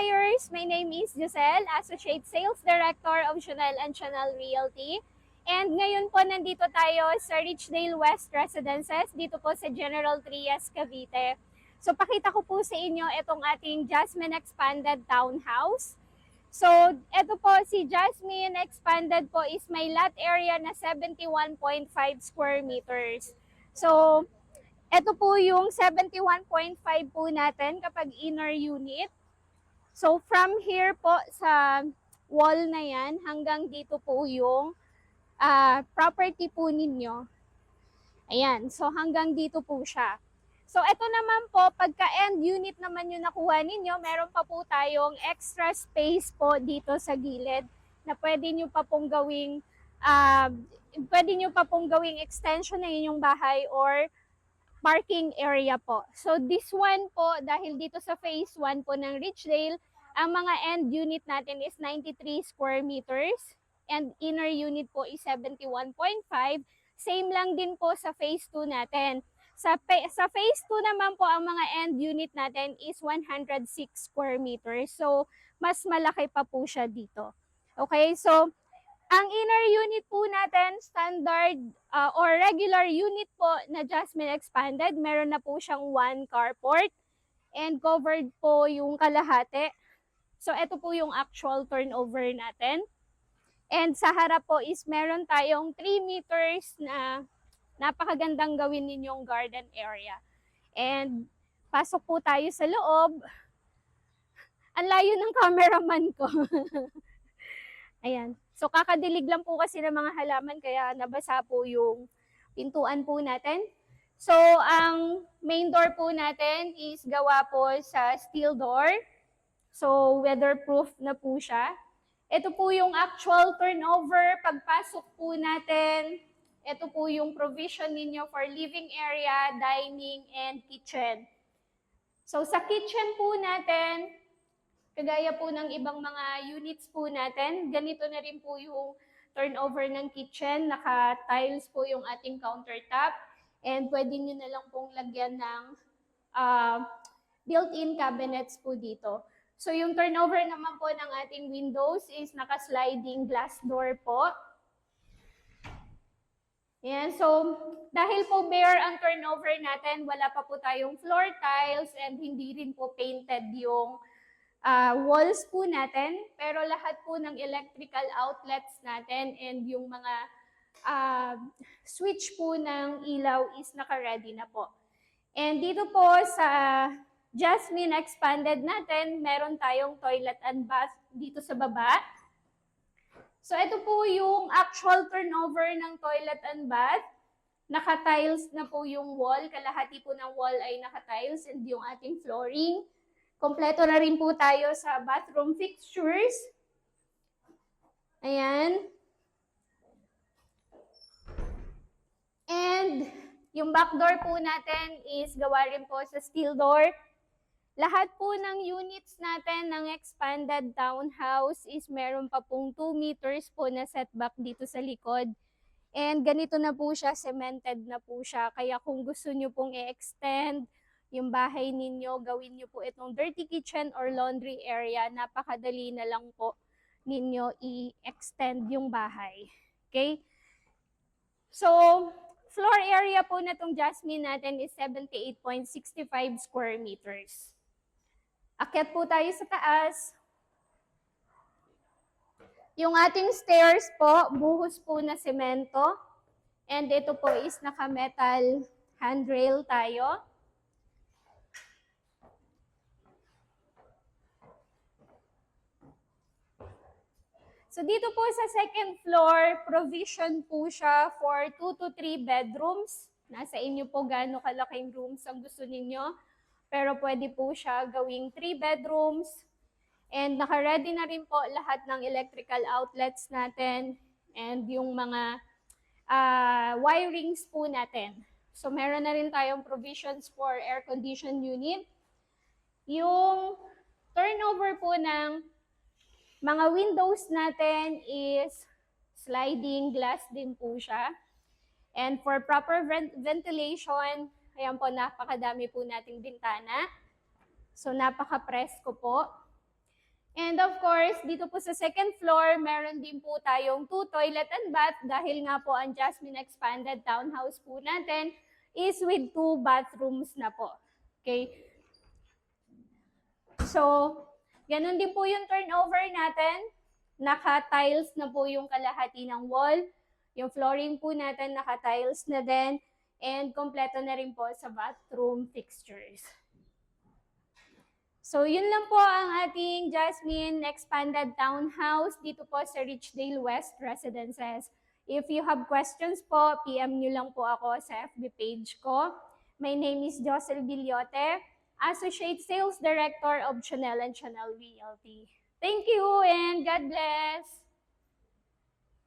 buyers, my name is Giselle, Associate Sales Director of Chanel & Chanel Realty. And ngayon po nandito tayo sa Richdale West Residences, dito po sa General Trias, Cavite. So pakita ko po sa inyo itong ating Jasmine Expanded Townhouse. So ito po si Jasmine Expanded po is may lot area na 71.5 square meters. So ito po yung 71.5 po natin kapag inner unit. So from here po sa wall na yan hanggang dito po yung property po ninyo. Ayan, so hanggang dito po siya. So ito naman po, pagka end unit naman yung nakuha ninyo, meron pa po tayong extra space po dito sa gilid na pwede nyo pa pong gawing extension na inyong bahay or parking area po. So this one po, dahil dito sa phase 1 po ng Richdale, ang mga end unit natin is 93 square meters and inner unit po is 71.5. Same lang din po sa phase 2 natin. Sa phase 2 naman po, ang mga end unit natin is 106 square meters. So, mas malaki pa po siya dito. Okay, so ang inner unit po natin, standard or regular unit po na Jasmine Expanded, meron na po siyang 1 carport and covered po yung kalahati. So, ito po yung actual turnover natin. And sa harap po is meron tayong 3 meters na napakagandang gawin ninyong garden area. And pasok po tayo sa loob. Ang layo ng cameraman ko. Ayan. So kakadilig lang po kasi ng mga halaman kaya nabasa po yung pintuan po natin. So ang main door po natin is gawa po sa steel door. So weatherproof na po siya. Ito po yung actual turnover. Pagpasok po natin, ito po yung provision ninyo for living area, dining, and kitchen. So sa kitchen po natin, kagaya po ng ibang mga units po natin, ganito na rin po yung turnover ng kitchen. Naka-tiles po yung ating countertop. And pwede nyo na lang pong lagyan ng built-in cabinets po dito. So yung turnover naman po ng ating windows is naka-sliding glass door po. Yan, so dahil po bare ang turnover natin, wala pa po tayong floor tiles and hindi rin po painted yung walls po natin. Pero lahat po ng electrical outlets natin and yung mga switch po ng ilaw is naka-ready na po. And dito po sa Jasmine Expanded natin, meron tayong toilet and bath dito sa baba. So ito po yung actual turnover ng toilet and bath. Naka-tiles na po yung wall. Kalahati po ng wall ay naka-tiles and yung ating flooring. Kompleto na rin po tayo sa bathroom fixtures. Ayan. And yung back door po natin is gawa rin po sa steel door. Lahat po ng units natin ng expanded townhouse is meron pa pong 2 meters po na setback dito sa likod. And ganito na po siya, cemented na po siya. Kaya kung gusto nyo pong i-extend yung bahay ninyo, gawin nyo po itong dirty kitchen or laundry area, napakadali na lang po ninyo i-extend yung bahay. Okay? So, floor area po na itong Jasmine natin is 78.65 square meters. Akyat po tayo sa taas. Yung ating stairs po, buhos po na semento. And ito po is naka-metal handrail tayo. So dito po sa second floor, provision po siya for 2 to 3 bedrooms. Nasa inyo po gaano kalaking rooms ang gusto ninyo. Pero pwede po siya gawing 3 bedrooms. And naka-ready na rin po lahat ng electrical outlets natin and yung mga wirings po natin. So meron na rin tayong provisions for air conditioned unit. Yung turnover po ng mga windows natin is sliding glass din po siya. And for proper ventilation, ayan po, napakadami po nating bintana. So napaka-presko po. And of course, dito po sa second floor, meron din po tayong 2 toilet and bath dahil nga po ang Jasmine Expanded Townhouse po natin is with 2 bathrooms na po. Okay? So, ganun din po yung turnover natin. Naka-tiles na po yung kalahati ng wall. Yung flooring po natin naka-tiles na din. And kompleto na rin po sa bathroom fixtures. So, yun lang po ang ating Jasmine Expanded Townhouse dito po sa Richdale West Residences. If you have questions po, PM nyo lang po ako sa FB page ko. My name is Jocel Bilyote, Associate Sales Director of Chanel & Chanel Realty. Thank you and God bless!